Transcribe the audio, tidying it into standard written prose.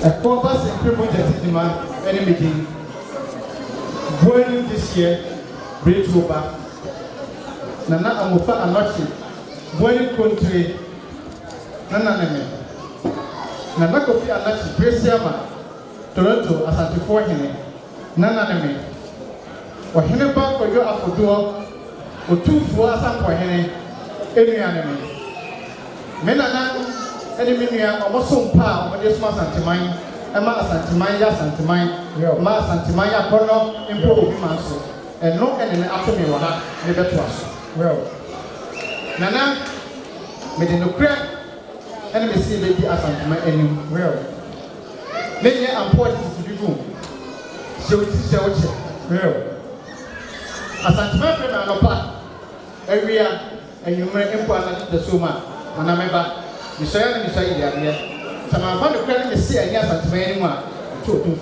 Compass and people that demand any meeting. Going this year, Bridge Over. Nana Amufa Amachi. Going country. Nana Neme. Nana Kofi Anachi. Presiama. Toronto Asante for him. Nana Neme. Or Hineba for your Afoduo. Or 2 for Assam for him. Any enemy. Menana. Enemy near almost some power, but this was Santimine, and Ma Santimaya Santimine, Ma Santimaya Pono, improve Manso, and no enemy after me, never to us. Well, Nana, made in the crack, enemy see baby as Santima any well. Many are important to be good. So it is your well. As Santima friend and a part, area, and you may import the Suma, and I remember. Misaya ni misaya ya bia. Sama fa de kra ni se anya santima ni mu a to to.